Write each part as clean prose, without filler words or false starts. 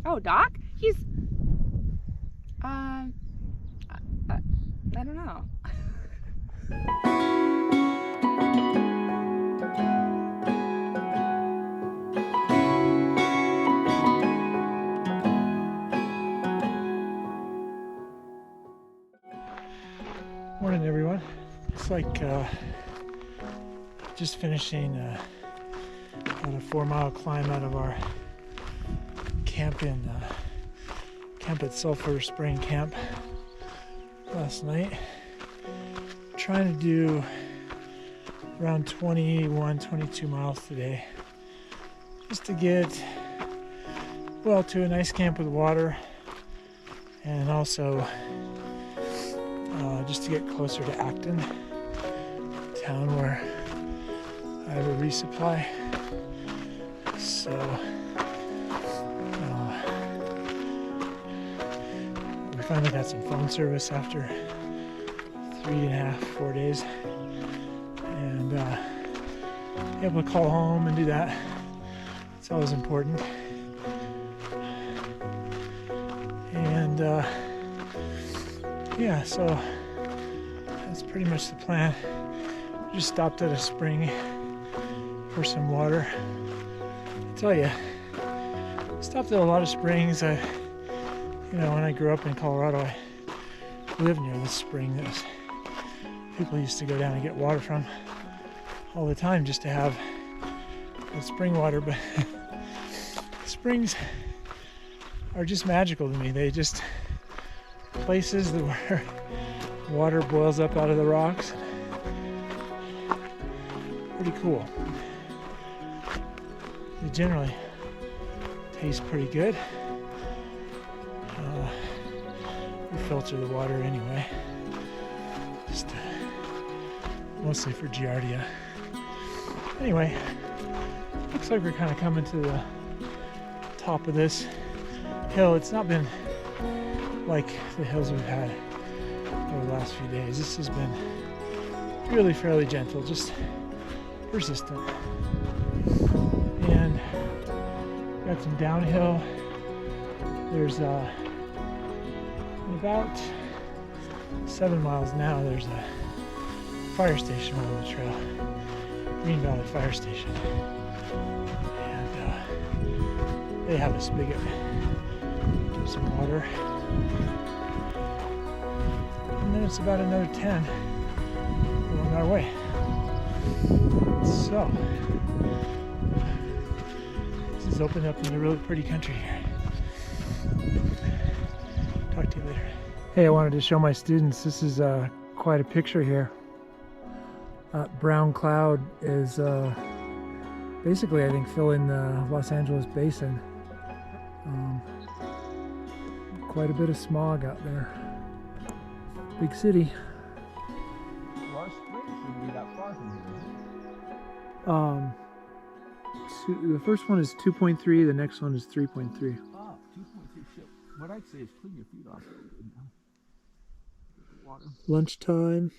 Oh, Doc? He's... I don't know. Morning, everyone. It's like just finishing about a 4-mile climb out of our camp at Sulfur Spring Camp last night. Trying to do around 22 miles today, just to get to a nice camp with water, and also just to get closer to Acton, town where I have a resupply. So we finally got some phone service after 3.5-4 days, and able to call home and do that. It's always important. And yeah, so that's pretty much the plan. We just stopped at a spring for some water. I tell you, stopped at a lot of springs. When I grew up in Colorado, I lived near this spring that people used to go down and get water from all the time, just to have spring water. But springs are just magical to me. They just places where water boils up out of the rocks. Pretty cool. They generally taste pretty good. We filter the water anyway, just mostly for Giardia. Anyway, looks like we're kind of coming to the top of this hill. It's not been like the hills we've had over the last few days. This has been really fairly gentle, just persistent. And got some downhill. There's about 7 miles now, there's a fire station on the trail, Green Valley Fire Station, and they have a spigot for some water. And then it's about another 10 along our way. So this is opened up into really pretty country here. Talk to you later. Hey, I wanted to show my students, this is quite a picture here. Brown cloud is basically, I think, filling the Los Angeles basin. Quite a bit of smog out there. Big city. Lost Springs wouldn't be that far from The first one is 2.3, the next one is 3.3. Ah, 2.3 shit. What I'd say is clean your feet off. Water. Lunchtime,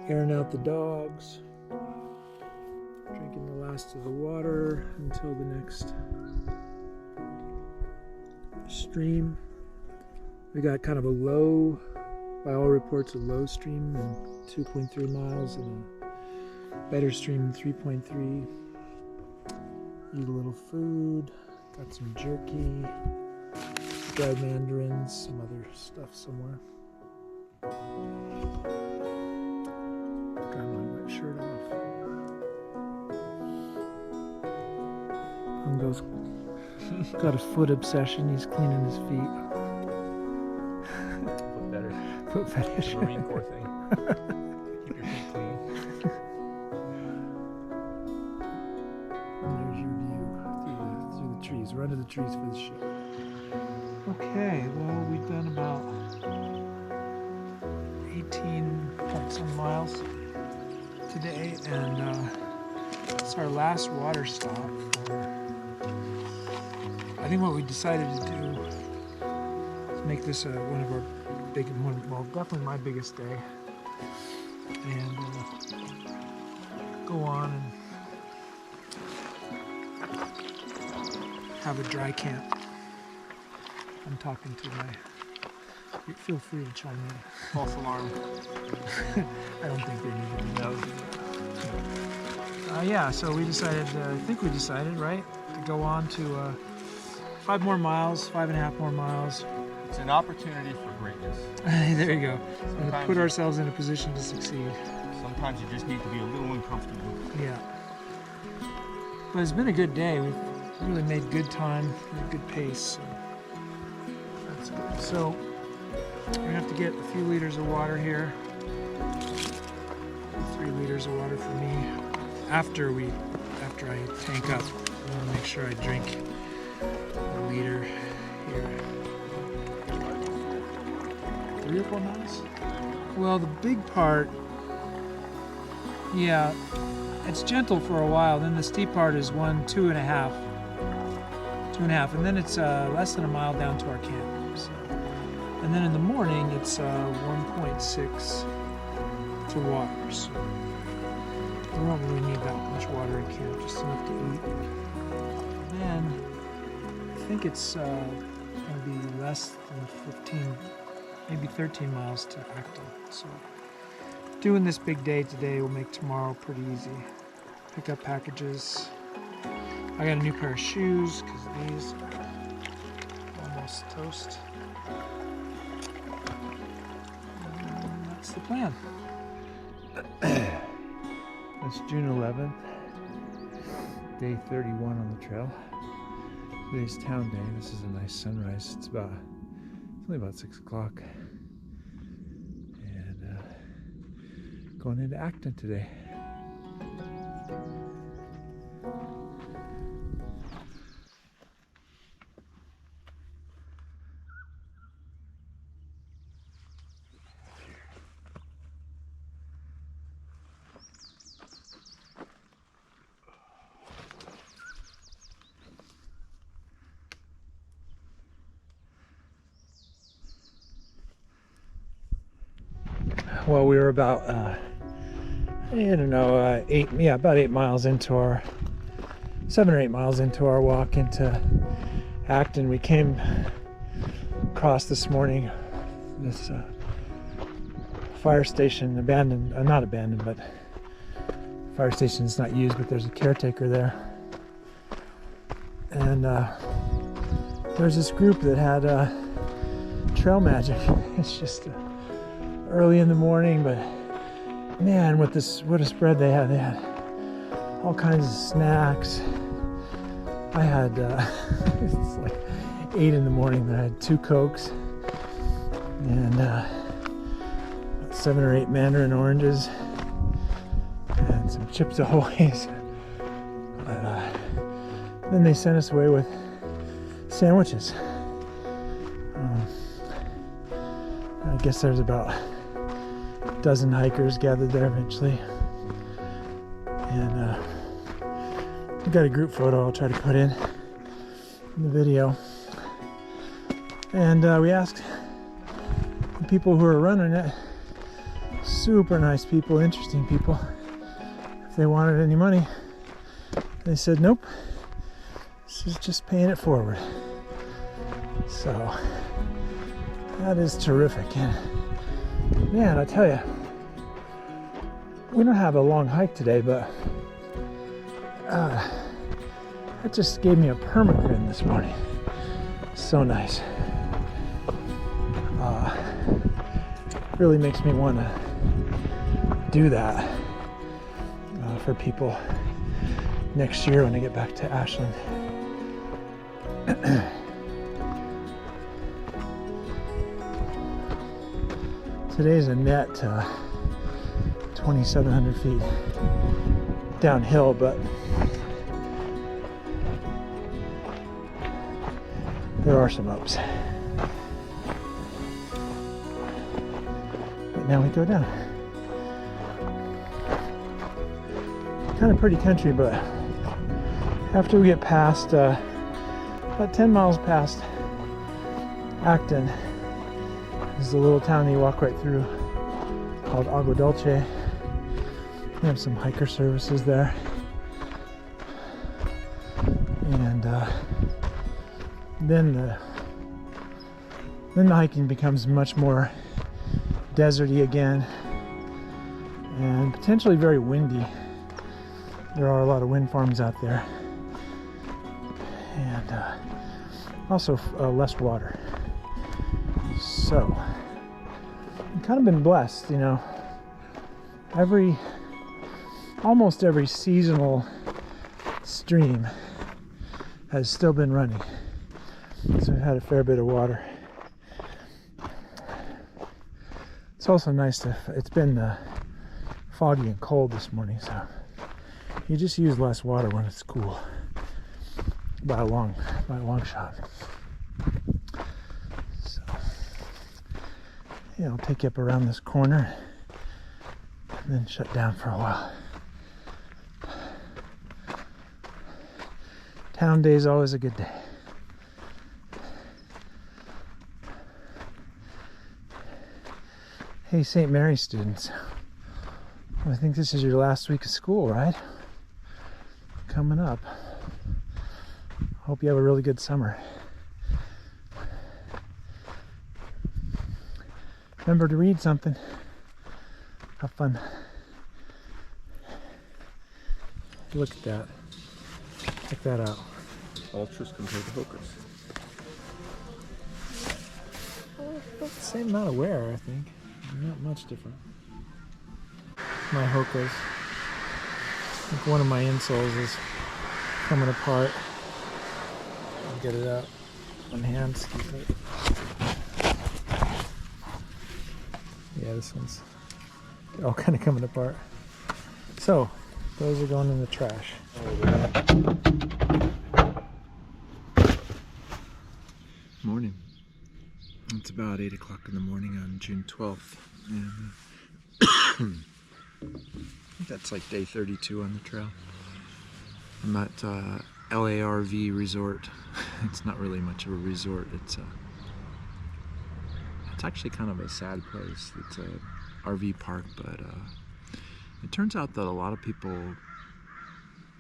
airing out the dogs, drinking the last of the water until the next stream. We got kind of a low, by all reports, a low stream in 2.3 miles and a better stream in 3.3. Eat a little food, got some jerky, dried mandarins, some other stuff somewhere. Dry my wet shirt off. Pungo's got a foot obsession. He's cleaning his feet. Foot fetish. Foot fetish. Marine Corps thing. Keep your feet clean. And there's your view through the trees. Run to the trees for the show. Okay, well, we've done about 18 miles today, and it's our last water stop. I think what we decided to do is make this one of our definitely my biggest day, and go on and have a dry camp. I'm talking to my... Feel free to chime in. False alarm. I don't think they need to know. Yeah, so we decided, I think we decided, right, to go on to 5 more miles, 5.5 more miles. It's an opportunity for greatness. There you go. And to put ourselves in a position to succeed. Sometimes you just need to be a little uncomfortable. Yeah. But it's been a good day. We've really made good time, made good pace. So that's good. So we're gonna have to get a few liters of water here. 3 liters of water for me. After I tank up, I want to make sure I drink a liter here. 3 or 4 miles? Well, the big part, yeah, it's gentle for a while. Then the steep part is 2.5, and then it's less than a mile down to our camp. So. And then in the morning, it's 1.6 for water. So we don't really need that much water in camp, just enough to eat. And then I think it's going to be less than 15, maybe 13 miles to Acton. So doing this big day today will make tomorrow pretty easy. Pick up packages. I got a new pair of shoes because these are almost toast. And that's the plan. It's June 11th, day 31 on the trail. Today's town day. This is a nice sunrise. It's only about 6 o'clock. And going into Acton today. Well, we were about, I don't know, about 8 miles into our, 7 or 8 miles into our walk into Acton. We came across this morning this fire station, abandoned, not abandoned, but fire station is not used, but there's a caretaker there. And there's this group that had trail magic. It's just early in the morning, but man, what a spread they had. They had all kinds of snacks. I had it's like 8 in the morning, but I had 2 Cokes and 7 or 8 mandarin oranges and some Chips Ahoy's. But then they sent us away with sandwiches. I guess there's about a dozen hikers gathered there eventually. And we got a group photo I'll try to put in the video. And we asked the people who are running it, super nice people, interesting people, if they wanted any money. They said nope, this is just paying it forward. So that is terrific. And man, I tell you, we don't have a long hike today, but that just gave me a permagrin this morning. So nice. Really makes me want to do that for people next year when I get back to Ashland. Today's a net 2,700 feet downhill, but there are some ups. But now we go down. Kind of pretty country, but after we get past about 10 miles past Acton, this is a little town that you walk right through called Agua Dulce. We have some hiker services there. And then Then the hiking becomes much more deserty again and potentially very windy. There are a lot of wind farms out there, and also less water. So I've kind of been blessed, you know. Almost every seasonal stream has still been running, so I've had a fair bit of water. It's also nice to, it's been foggy and cold this morning, so you just use less water when it's cool by a long shot. So yeah, I'll take you up around this corner and then shut down for a while. Town day is always a good day. Hey, St. Mary students, I think this is your last week of school, right? Coming up. Hope you have a really good summer. Remember to read something. Have fun. Look at that. Check that out. Ultras compared to Hokers. About the same amount of wear, I think. Not much different. My Hokas. I think one of my insoles is coming apart. I'll get it out. One hand, excuse me. Yeah, this one's all kind of coming apart. So, those are going in the trash. Morning. It's about 8 o'clock in the morning on June 12th. And I think that's like day 32 on the trail. I'm at LARV Resort. It's not really much of a resort. It's actually kind of a sad place. It's a RV park, but it turns out that a lot of people.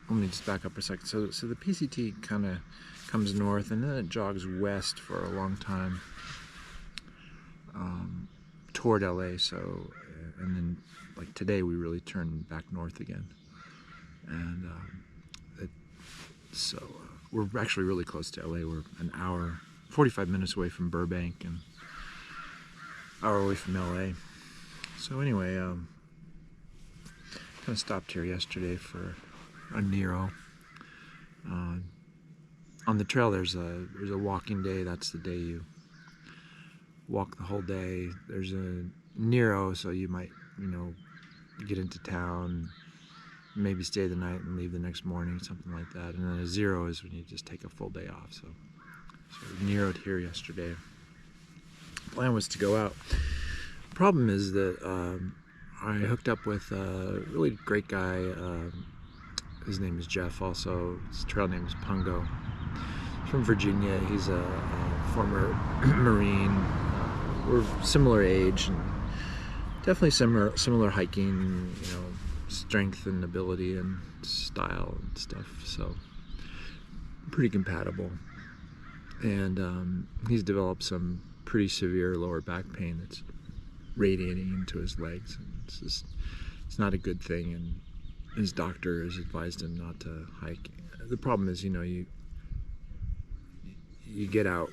Let me just back up a second. So the PCT kind of comes north, and then it jogs west for a long time toward LA. So, and then like today we really turn back north again, and we're actually really close to LA. We're an hour, 45 minutes away from Burbank, and an hour away from LA. So anyway, kind of stopped here yesterday for a Nero. On the trail there's a walking day. That's the day you walk the whole day. There's a Nero, so you might, get into town, maybe stay the night and leave the next morning, something like that. And then a zero is when you just take a full day off. So we Nero'd here yesterday. Plan was to go out. Problem is that I hooked up with a really great guy. His name is Jeff also. His trail name is Pungo. He's from Virginia. He's a former Marine. We're similar age and definitely similar hiking, strength and ability and style and stuff. So pretty compatible. And he's developed some pretty severe lower back pain that's radiating into his legs. And it's not a good thing. And his doctor has advised him not to hike. The problem is, you get out,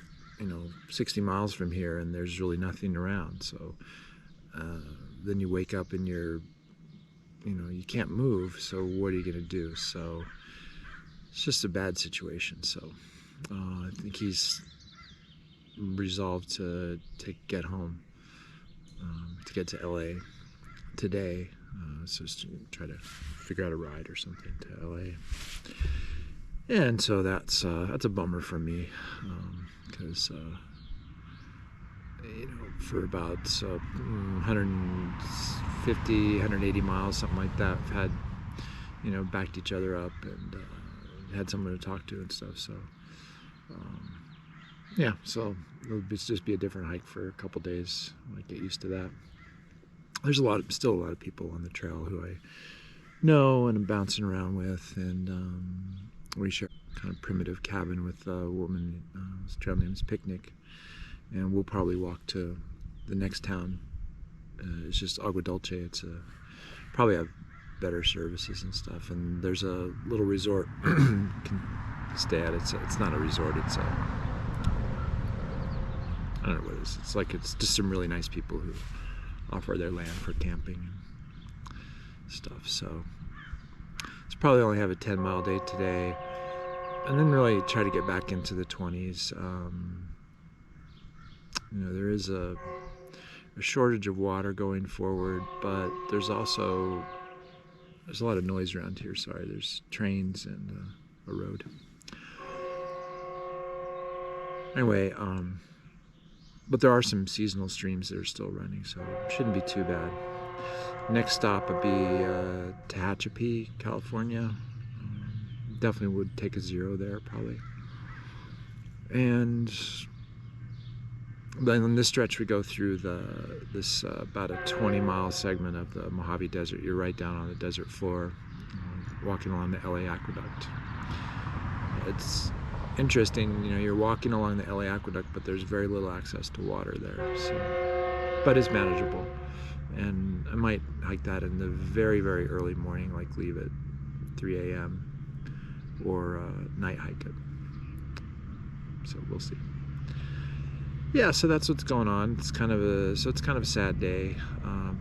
60 miles from here and there's really nothing around. So then you wake up and you can't move. So what are you going to do? So it's just a bad situation. So I think he's resolved to get home, to get to LA today. So just to try to figure out a ride or something to LA. And so that's a bummer for me, because for about 150, 180 miles, something like that, we've had backed each other up and had someone to talk to and stuff. So yeah, so it'll just be a different hike for a couple days. I might get used to that. There's still a lot of people on the trail who I know and I'm bouncing around with, and we share a kind of primitive cabin with a woman. His trail name is Picnic, and we'll probably walk to the next town. It's just Agua Dulce. It's probably have better services and stuff, and there's a little resort you can stay at. It's not a resort, it's a, I don't know what it is. It's just some really nice people who offer their land for camping and stuff. So it's probably only have a 10-mile day today, and then really try to get back into the 20s. You know, there is a shortage of water going forward, but there's a lot of noise around here. Sorry, there's trains and a road. Anyway, but there are some seasonal streams that are still running, so it shouldn't be too bad. Next stop would be Tehachapi, California. Definitely would take a 0 there, probably. And then on this stretch, we go through this about a 20-mile segment of the Mojave Desert. You're right down on the desert floor, walking along the LA Aqueduct. It's interesting, you know, you're walking along the LA Aqueduct, but there's very little access to water there, so, but it's manageable. And I might hike that in the very, very early morning, like leave at 3 a.m. or night hike it. So we'll see. Yeah, so that's what's going on. It's kind of a sad day,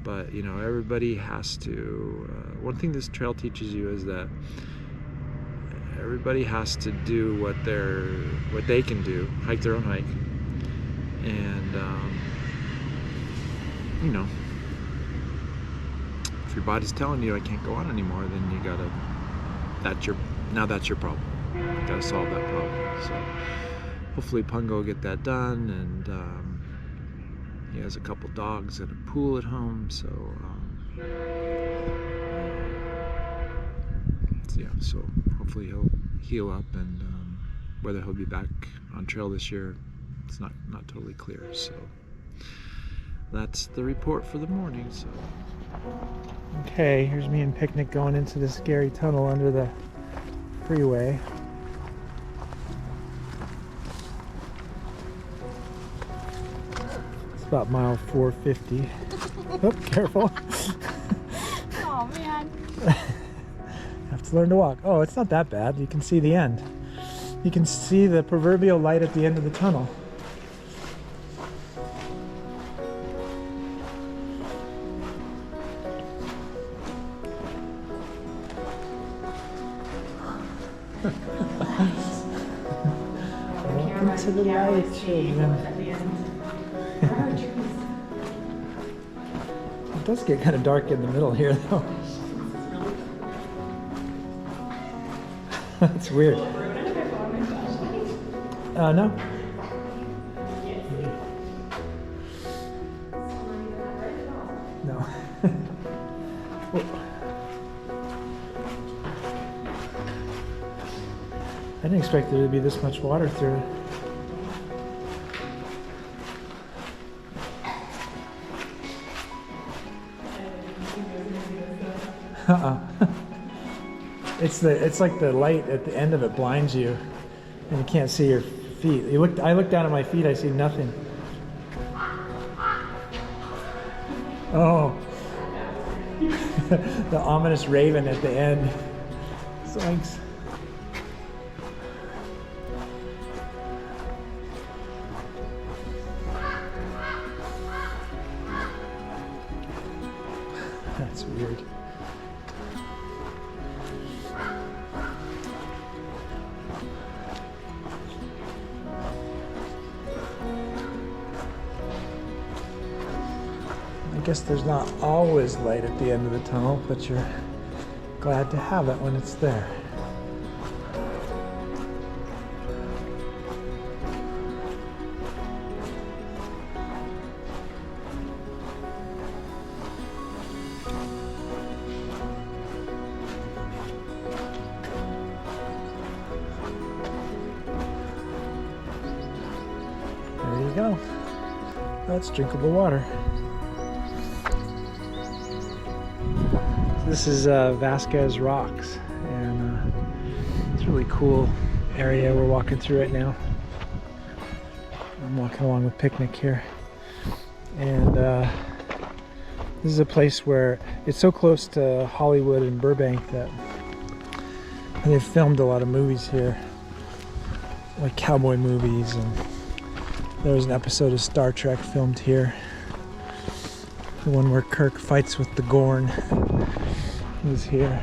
but you know, everybody has to. One thing this trail teaches you is that everybody has to do what they can do, hike their own hike, and you know, if your body's telling you I can't go on anymore, then you gotta. That's your problem. You gotta solve that problem. So hopefully Pungo will get that done, and he has a couple dogs and a pool at home, so yeah, so hopefully he'll heal up, and whether he'll be back on trail this year, it's not totally clear. So that's the report for the morning. So okay, here's me and Picnic going into this scary tunnel under the freeway. It's about mile 450. Oh, careful. Oh man. Have to learn to walk. Oh, it's not that bad. You can see the end. You can see the proverbial light at the end of the tunnel. Welcome to the light, children. It does get kind of dark in the middle here, though. That's weird. No. No. I didn't expect there to be this much water through it. It's like the light at the end of it blinds you, and you can't see your feet. I look down at my feet, I see nothing. Oh, the ominous raven at the end. Thanks. That's weird. I guess there's not always light at the end of the tunnel, but you're glad to have it when it's there. There you go. That's drinkable water. This is Vasquez Rocks, and it's a really cool area we're walking through right now. I'm walking along with Picnic here, and this is a place where it's so close to Hollywood and Burbank that they've filmed a lot of movies here, like cowboy movies, and there was an episode of Star Trek filmed here. The one where Kirk fights with the Gorn was here.